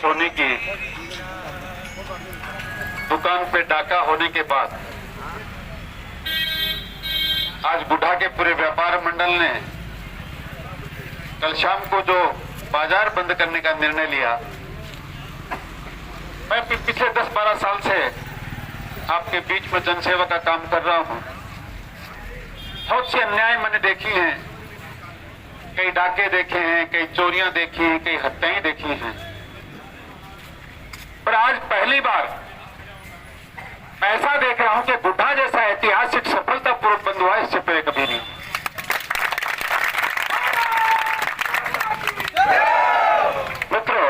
सोनी की दुकान पे डाका होने के बाद आज बुढ़ा के पूरे व्यापार मंडल ने कल शाम को जो बाजार बंद करने का निर्णय लिया, मैं पिछले 10-12 साल से आपके बीच में जनसेवा का काम कर रहा हूं। बहुत सी अन्याय मैंने देखी हैं, कई डाके देखे हैं, कई चोरियां देखी हैं, कई हत्याएं देखी हैं, पर आज पहली बार मैं ऐसा देख रहा हूं कि बुढ़ा जैसा ऐतिहासिक सफलतापूर्वक बंद हुआ, इससे पहले कभी नहीं। मित्रों,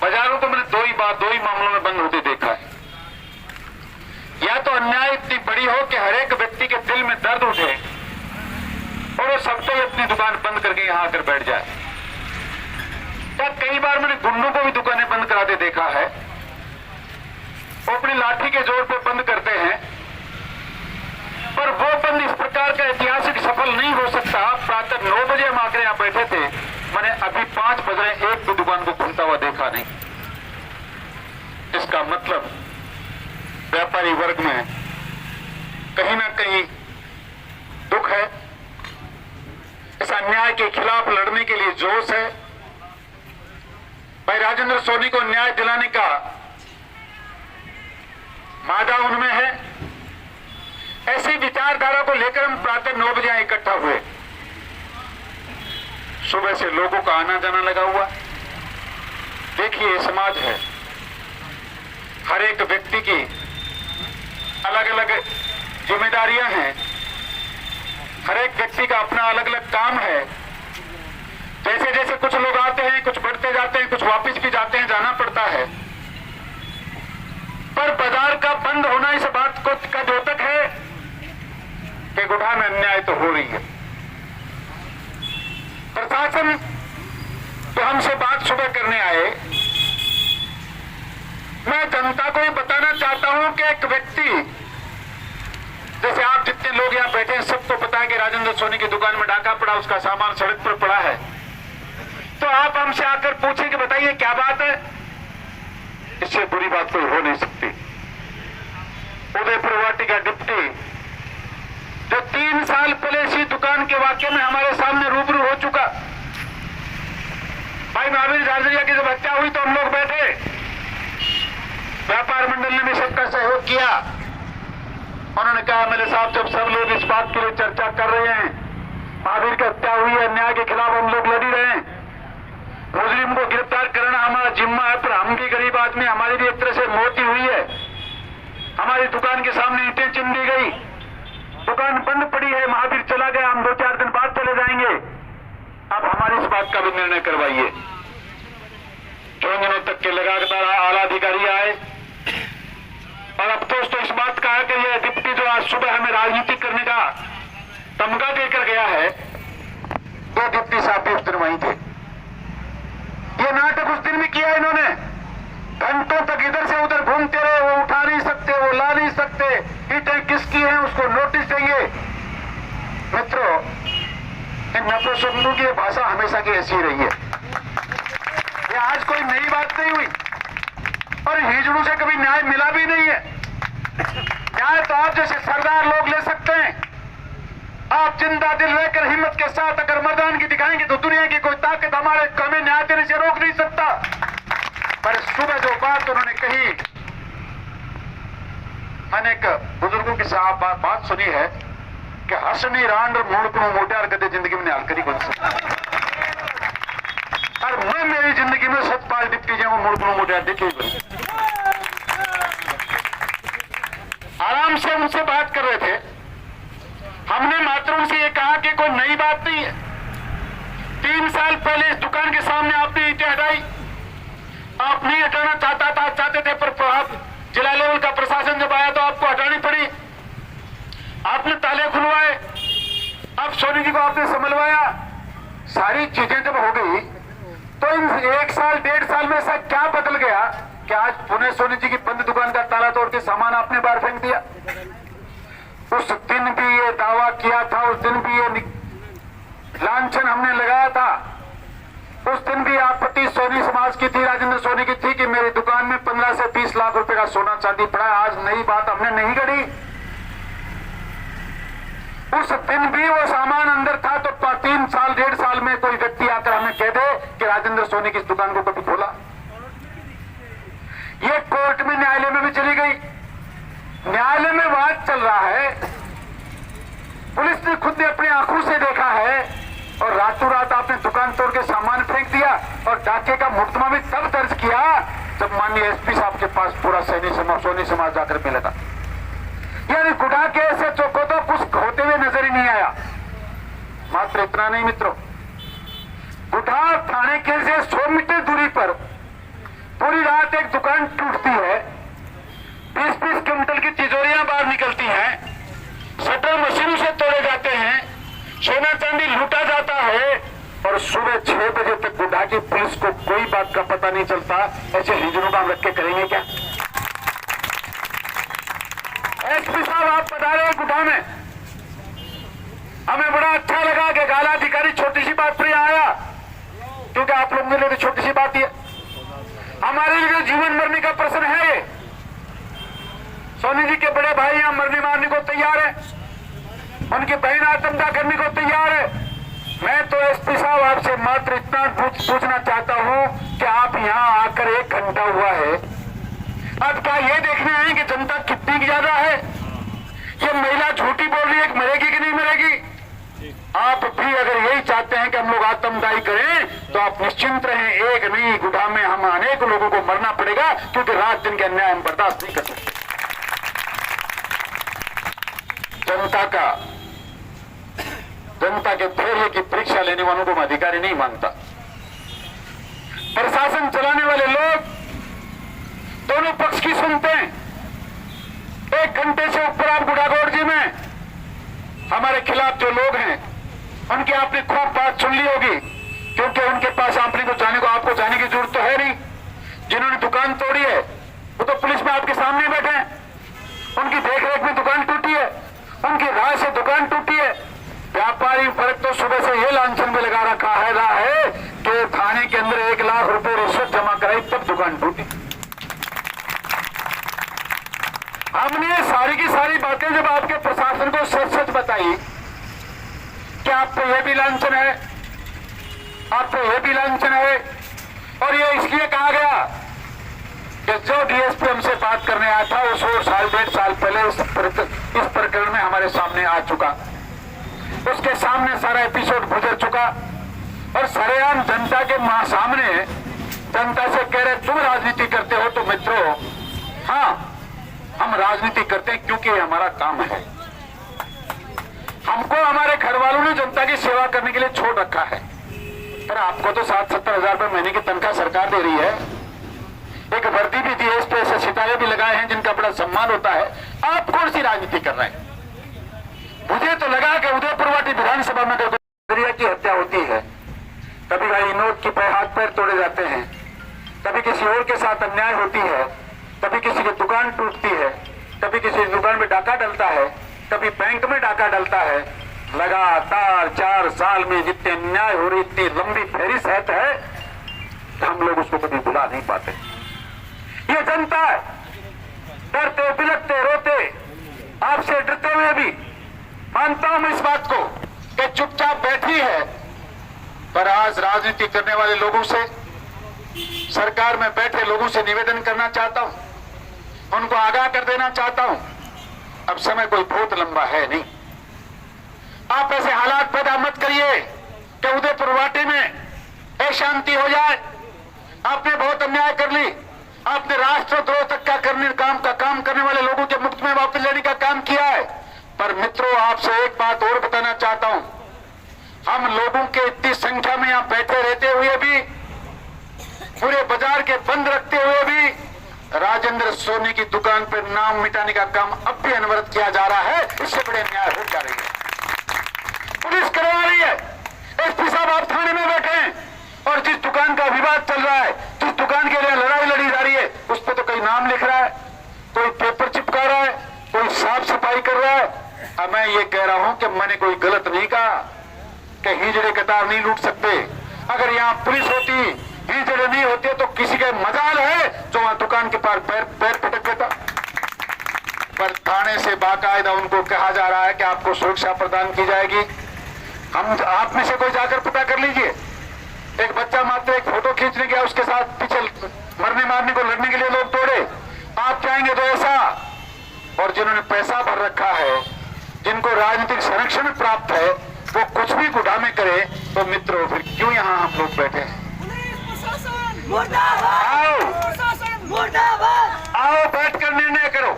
बाजारों को मैंने दो ही मामलों में बंद होते देखा है। या तो अन्याय इतनी बड़ी हो कि हर एक व्यक्ति के दिल में दर्द उठे और वो सबको ही अपनी दुकान बंद करके यहां आकर बैठ जाए, या कई बार मैंने गुंडों को भी दुकानें बंद कराते देखा है। वो अपनी लाठी के जोर पर बंद करते हैं, पर वो बंद इस प्रकार का ऐतिहासिक सफल नहीं हो सकता। प्रातः 9 बजे हम आकर यहां बैठे थे, मैंने अभी 5 बज रहे एक भी दुकान को खुलता हुआ देखा नहीं। इसका मतलब व्यापारी वर्ग में कहीं ना कहीं दुख है, इस अन्याय के खिलाफ लड़ने के लिए जोश है। भाई राजेंद्र सोनी को न्याय दिलाने का मादा उनमें है। ऐसी विचारधारा को लेकर हम प्रातः 9 बजे यहां इकट्ठा हुए। सुबह से लोगों का आना जाना लगा हुआ। देखिए, ये समाज है, हर एक व्यक्ति की अलग अलग जिम्मेदारियां हैं, हर एक व्यक्ति का अपना अलग अलग काम है। जैसे जैसे कुछ लोग आते हैं, कुछ बढ़ते जाते हैं, कुछ वापस भी जाते हैं, जाना पड़ता है। पर बाजार का बंद होना इस बात को का द्योतक है कि गुढ़ा में अन्याय तो हो रही है। प्रशासन तो हमसे बात सुबह करने आए। मैं जनता को ये बताना चाहता हूं कि एक व्यक्ति, जैसे आप जितने लोग यहां बैठे हैं, सबको पता है कि राजेंद्र सोनी की दुकान में डाका पड़ा, उसका सामान सड़क पर पड़ा है। तो आप हमसे आकर पूछें कि बताइए क्या बात है। इससे बुरी बात कोई हो नहीं सकती। उदयपुर वाटिका डिप्टी जो 3 साल पहले इसी दुकान के वाक्य में हमारे सामने रूबरू हो चुका। भाई महावीर झारझरिया की जब हत्या हुई तो हम लोग बैठे, व्यापार मंडल ने भी सबका सहयोग किया। उन्होंने कहा, मेरे साहब, जब सब लोग इस बात के लिए चर्चा कर रहे हैं, महावीर की हत्या हुई है, अन्याय के खिलाफ हम लोग लड़ रहे हैं, मुजरिम को गिरफ्तार करना हमारा जिम्मा है, पर हम भी गरीब आदमी, हमारी भी एक तरह से मौत ही हुई है। हमारी दुकान के सामने ईंटें चिन दी गई, दुकान बंद पड़ी है, महावीर चला गया, हम 2-4 दिन बाद चले जाएंगे। अब हमारी इस बात का भी निर्णय करवाइए। 4 दिनों तक के लगातार आला अधिकारी आए और अफसोस तो इस बात का है कि यह डिप्टी जो आज सुबह हमें राजनीति करने का तमगा देकर गया है, 2 डिप्टी साहब भी उस दिन वहीं थे। ये नाटक उस दिन भी किया इन्होंने। घंटों तक इधर से उधर घूमते रहे, वो उठा नहीं सकते, वो ला नहीं सकते, ईंटें किसकी हैं उसको नोटिस देंगे। मित्रों, इन नपुंसकों की भाषा हमेशा की ऐसी रही है। ये आज कोई नई बात नहीं हुई और हिजड़ों से कभी न्याय मिला भी नहीं है। न्याय तो आप जैसे सरदार लोग ले सकते हैं। आप जिंदा दिल रहकर हिम्मत के साथ अगर मर्दानगी दिखाएंगे तो दुनिया की कोई ताकत हमें न्याय देने से रोक नहीं सकता। पर सुबह जो बात उन्होंने कही, मैंने एक बुजुर्गों की साहब बात सुनी है कि हसनी रांड मूर्खों मोटार कदे जिंदगी में निहाल करी बन सकता। और मैं मेरी जिंदगी में 7-5 डिप्टी जो मूर्खों मोटार देखी बनी। आराम से उनसे बात कर रहे थे। हमने मात्र उनसे ये कहा कि कोई नई बात नहीं है। 3 साल पहले इस दुकान के सामने आपने ईंटें हटाई, आप नहीं हटाना चाहते थे, पर आप जिला लेवल का प्रशासन जब आया तो आपको हटानी पड़ी। आपने ताले खुलवाए, अब सोनी जी को आपने संभलवाया। सारी चीजें जब हो गई तो इन 1 साल 1.5 साल में ऐसा क्या बदल गया कि आज पुणे सोनी जी की बंद दुकान का ताला तोड़ के सामान आपने बाहर फेंक दिया। उस दिन भी ये दावा किया था, उस दिन भी ये लांछन हमने लगाया था, उस दिन भी आपत्ति सोनी समाज दरख्वास्त की थी राजेंद्र सोनी की थी कि मेरी दुकान में 15 से 20 लाख रुपए का सोना चांदी पड़ा है। आज नई बात हमने नहीं गढ़ी। उस दिन भी वो सामान अंदर था तो 3 साल 1.5 साल में कोई व्यक्ति आकर हमें कह दे कि राजेंद्र सोनी की इस दुकान को कभी खोला। ये कोर्ट में न्यायालय में भी चली गई। न्यायालय में वाद चल रहा है। पुलिस ने खुद ने अपनी आंखों से देखा है और रातों रात आपने दुकान तोड़ के सामान फेंक दिया और डाके का मुकदमा भी तब दर्ज किया जब माननीय एसपी साहब के पास पूरा सोनी समाज जाकर मिलेगा। यानी गुड़ा के ऐसे चौको तो कुछ होते हुए नजर ही नहीं आया। मात्र इतना नहीं मित्रों, गुड़ा थाने के से 100 मीटर दूरी पर पूरी रात एक दुकान टूटती है, 20-20 क्विंटल की तिजोरियां बाहर निकलती हैं, शटर मशीनों से तोड़े जाते हैं, सोना चांदी लूटा जाता है और सुबह 6 बजे तक गुड़ा की पुलिस को कोई बात का पता नहीं चलता। ऐसे हिजड़ों का हम रख के करेंगे क्या? एसपी साहब आप बता रहे हैं गुड़ा में, हमें बड़ा अच्छा लगा कि गाला अधिकारी छोटी सी बात पर आया, क्योंकि आप लोगों के लिए तो छोटी सी बात ही है। हमारे लिए जीवन मरने का प्रश्न है ये। सोनी जी के बड़े भाई यहां मरने मारने को तैयार है, उनकी बहन आत्महत्या करने को तैयार है। मैं तो एसपी साहब आपसे मात्र इतना पूछना चाहता हूं कि आप यहां आकर 1 घंटा हुआ है, अब क्या ये देखने आए कि जनता कितनी ज्यादा है? ये महिला झूठी बोल रही है कि मरेगी कि नहीं मरेगी? आप भी अगर यही चाहते हैं कि हम लोग आत्मदाही करें तो आप निश्चिंत रहें, एक नहीं गुड़ा में हम अनेक लोगों को मरना पड़ेगा, क्योंकि रात दिन के अन्याय हम बर्दाश्त नहीं कर सकते। जनता के धैर्य की परीक्षा लेने वालों को मैं अधिकारी नहीं मानता। प्रशासन चलाने वाले लोग दोनों पक्ष की सुनते हैं। 1 घंटे से ऊपर आप गुड़ागौड़ जी में हमारे खिलाफ जो लोग हैं उनकी आपने खूब बात सुन ली होगी, क्योंकि उनके पास आपको जाने की जरूरत तो है नहीं। जिन्होंने दुकान तोड़ी है वो तो पुलिस में आपके सामने बैठे हैं, उनकी देखरेख में दुकान टूटी है, उनकी राय से दुकान टूटी है। व्यापारी वर्ग तो सुबह से ये लांछन में लगा रखा है कि थाने के अंदर 1 लाख रुपए रिश्वत जमा कराई तब दुकान टूटी। हमने सारी की सारी बातें जब आपके प्रशासन को सच सच बताई कि आप पे यह भी लांछन है, आप पे यह भी लांछन है, और ये इसलिए कहा गया कि जो डीएसपी हमसे बात करने आया था वो 100 साल 1.5 साल पहले इस प्रकरण में हमारे सामने आ चुका, उसके सामने सारा एपिसोड गुजर चुका और सरेआम जनता के सामने जनता से कह रहे तुम राजनीति करते हो। तो मित्रों, हाँ हम राजनीति करते हैं क्योंकि ये हमारा काम है। हमको हमारे घर वालों ने जनता की सेवा करने के लिए छोड़ रखा है, पर आपको तो 60-70 हजार रुपए महीने की तनख्वाह सरकार दे रही है, एक वर्दी भी दी है, इस पे ऐसे सितारे भी लगाए हैं जिनका बड़ा सम्मान होता है। आप कौन सी राजनीति कर रहे हैं? मुझे तो लगा कि उदयपुरवाटी विधानसभा में दरिया की हत्या होती है, कभी भाई विनोद की हाथ पैर तोड़े जाते हैं, कभी किसी और के साथ अन्याय होती है, कभी किसी की दुकान टूटती है, कभी किसी दुकान में डाका डलता है, कभी बैंक में डाका डलता है। लगातार 4 साल में जितने अन्याय हो रही, इतनी लंबी फहरिस्त है, हम लोग उसको कभी भुला नहीं पाते। ये जनता है, डरते बिलकते रोते आपसे डरते हुए भी मानता हूं मैं इस बात को कि चुपचाप बैठी है, पर आज राजनीति करने वाले लोगों से, सरकार में बैठे लोगों से निवेदन करना चाहता हूं, उनको आगाह कर देना चाहता हूं, अब समय कोई बहुत लंबा है नहीं। आप ऐसे हालात पैदा मत करिए कि उदयपुरवाटी में अशांति हो जाए। आपने बहुत अन्याय कर ली, आपने राष्ट्रद्रोह तक का काम करने वाले लोगों के मुफ्त में वापस लेने का काम किया है। पर मित्रों, आपसे एक बात और बताना चाहता हूं, हम लोगों के इतनी संख्या में यहां बैठे रहते हुए भी, पूरे बाजार के बंद रखते हुए भी, राजेंद्र सोनी की दुकान पर नाम मिटाने का काम अब भी अनवरत किया जा रहा है। इससे बड़े अन्याय हो जा रही है, पुलिस करवा रही है। एसपी साहब आप थाने में बैठे हैं और जिस दुकान का विवाद चल रहा है, जिस दुकान के लिए लड़ाई लड़ी जा रही है, उस पर तो कोई नाम लिख रहा है, कोई पेपर चिपका रहा है, कोई साफ सफाई कर रहा है। अब मैं ये कह रहा हूं कि मैंने कोई गलत नहीं कहा कि हिजड़े कतार नहीं लूट सकते। अगर यहां पुलिस होती, हिजड़े नहीं होते तो बार पैर पटक देता। पर थाने से बाकायदा उनको कहा जा रहा है कि आपको सुरक्षा प्रदान की जाएगी। हम आप में से कोई जाकर पता कर लीजिए, एक बच्चा मात्र एक फोटो खींचने गया, उसके साथ पीछे मरने मारने को लड़ने के लिए लोग दौड़े। आप चाहेंगे तो ऐसा, और जिन्होंने पैसा भर रखा है, जिनको राजनीतिक संरक्षण प्राप्त है, वो कुछ भी गुडामे करे, तो मित्रों फिर क्यों यहाँ हम लोग बैठे हैं? आओ बैठकर निर्णय करो,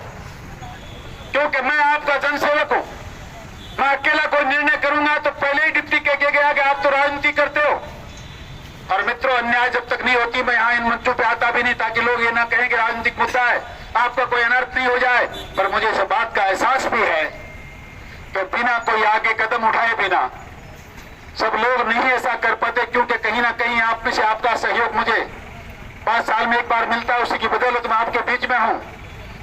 क्योंकि मैं आपका जनसेवक हूं। मैं अकेला कोई निर्णय करूंगा तो पहले ही डिप्टी कह के गया कि आप तो राजनीति करते हो। और मित्रों, अन्याय जब तक नहीं होती मैं यहाँ इन मंचों पे आता भी नहीं, ताकि लोग ये ना कहें कि राजनीतिक मुद्दा है, आपका कोई अनर्थ नहीं हो जाए। पर मुझे इस बात का एहसास भी है कि बिना कोई आगे कदम उठाए बिना सब लोग नहीं ऐसा कर पाते, क्योंकि कहीं ना कहीं आप में से आपका सहयोग मुझे 5 साल में एक बार मिलता है, उसी की बदौलत मैं आपके बीच में हूं।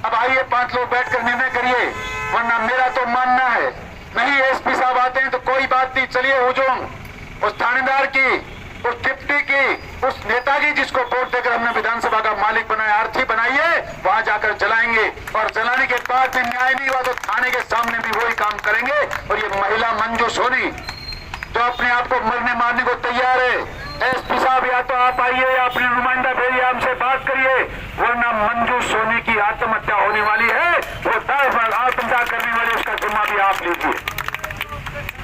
अब आइए 5 लोग बैठकर निर्णय करिए, वरना मेरा तो मानना है नहीं एसपी साहब आते हैं तो कोई बात नहीं, चलिए हुजूम उस थानेदार की, उस डिप्टी की, उस नेता की जिसको वोट देकर हमने विधानसभा का मालिक बनाया, अर्थी बनाइए, वहां जाकर जलाएंगे। और जलाने के बाद भी न्याय नहीं हुआ तो थाने के सामने भी वही काम करेंगे। और ये महिला मंजू सोनी जो अपने आप को मरने मारने को तैयार है, एसपी साहब या तो आप आइए या अपने नुमाइंदा भेजिए, हमसे बात करिए, वरना मंजू सोनी की आत्महत्या होने वाली है। वो आत्महत्या करने वाली, उसका जिम्मा भी आप लीजिए।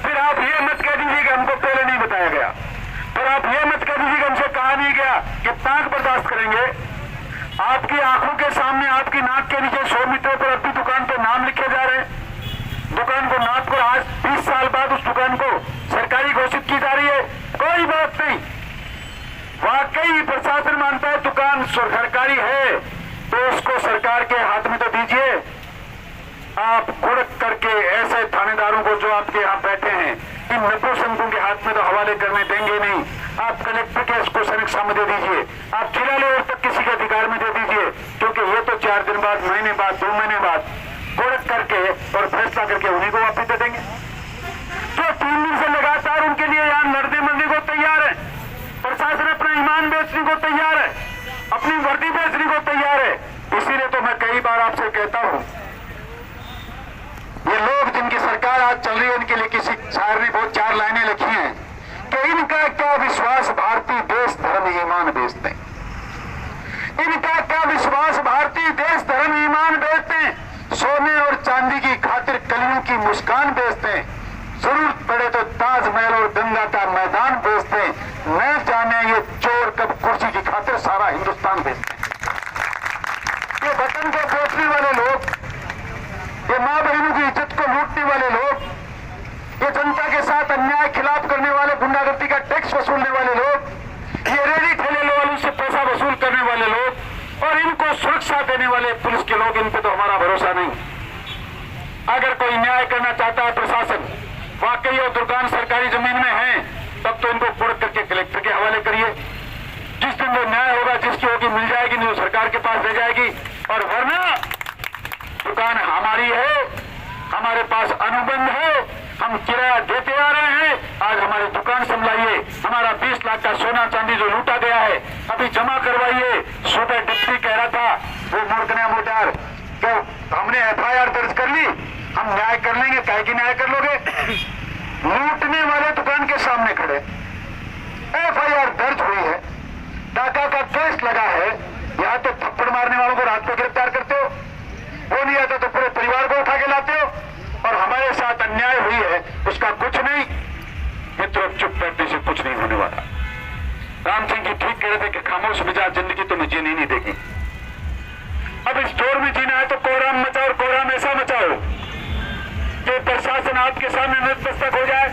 फिर आप ये मत कह दीजिए कि हमको पहले नहीं बताया गया, और आप ये मत कह दीजिए कि हमसे कहा नहीं गया कि ताक बर्दाश्त करेंगे। आपकी आंखों के सामने, आपकी नाक के नीचे 100 मीटर पर अपनी दुकान पर नाम लिखे जा रहे हैं। दुकान को नाप कर आज 20 साल बाद उस दुकान को सरकारी घोषित की जा रही है। कोई बात नहीं, वाकई प्रशासन मानता है दुकान सरकारी है तो उसको सरकार के हाथ में तो दीजिए। आप गुड़क करके ऐसे थानेदारों को जो आपके यहाँ बैठे हैं, इन नपुंसकों के हाथ में तो हवाले करने देंगे नहीं। आप कलेक्टर के इसको समीक्षा में दे दीजिए, आप जिला लेवल तक किसी के अधिकार में दे दीजिए, क्योंकि ये तो 4 दिन बाद, महीने बाद, 2 महीने बाद गुड़क करके और फैसला करके उन्हीं को वापस दे देंगे। जो 3 दिन से लगातार उनके लिए यहाँ लड़ने मरने को तैयार है, प्रशासन अपना ईमान बेचने को तैयार है, अपनी वर्दी बेचने को तैयार है। इसीलिए तो मैं कई बार आपसे कहता हूं, ये लोग जिनकी सरकार आज चल रही है, इनके लिए किसी शायर ने बहुत 4 लाइनें लिखी हैं कि इनका क्या विश्वास भारतीय देश धर्म ईमान बेचते हैं। इनका क्या विश्वास भारतीय देश धर्म ईमान बेचते हैं, सोने और चांदी की खातिर कलियों की मुस्कान बेचते हैं, जरूरत पड़े तो ताजमहल और गंगा का मैदान बेचते हैं, न जाने ये चोर कब कुर्सी की खातिर सारा हिंदुस्तान बेचते हैं। ये वतन को बेचने वाले लोग, ये मां बहनों की इज्जत को लूटने वाले लोग, ये जनता के साथ अन्याय खिलाफ करने वाले, गुंडागर्दी का टैक्स वसूलने वाले लोग, ये रेडी ठेले वालों से पैसा वसूल करने वाले लोग, और इनको सुरक्षा देने वाले पुलिस के लोग, इन पे तो हमारा भरोसा नहीं। अगर कोई न्याय करना चाहता है प्रशासन, वाकई वो दुकान सरकारी जमीन में है, तब तो इनको गुड़क करके कलेक्टर के हवाले करिए। जिस दिन वो न्याय होगा, जिसकी होगी मिल जाएगी, नहीं वो सरकार के पास ले जाएगी। और वरना दुकान हमारी है, हमारे पास अनुबंध है, हम किराया देते आ रहे हैं। आज हमारी दुकान संभलाइए, हमारा 20 लाख का सोना चांदी जो लूटा गया है अभी जमा करवाइए। सुबह डिप्टी कह रहा था वो मूर्खना मोटार, तो हमने FIR दर्ज कर ली, हम न्याय कर लेंगे। काहे की न्याय कर लोगे? लूटने वाले दुकान के सामने खड़े, FIR दर्ज हुई है, डाका का केस लगा है, यहाँ तो थप्पड़ मारने वालों को रात को गिरफ्तार करते हो, वो नहीं आता तो पूरे परिवार को उठा के लाते हो, और हमारे साथ अन्याय हुई है उसका कुछ नहीं। मित्रों, चुप बैठने से कुछ नहीं होने वाला। राम सिंह जी ठीक कह रहे थे कि खामोश मिजाज जिंदगी तो मैं जीनी नहीं देगी। अब इस दौर में जीना है तो कोहराम मचाओ, और कोहराम ऐसा मचाओ कि प्रशासन आपके सामने नतमस्तक हो जाए,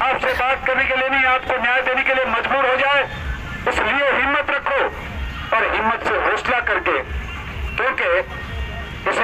आपसे बात करने के लिए नहीं, आपको न्याय देने के लिए मजबूर हो जाए। इसलिए हिम्मत रखो, और हिम्मत से हौसला करके, क्योंकि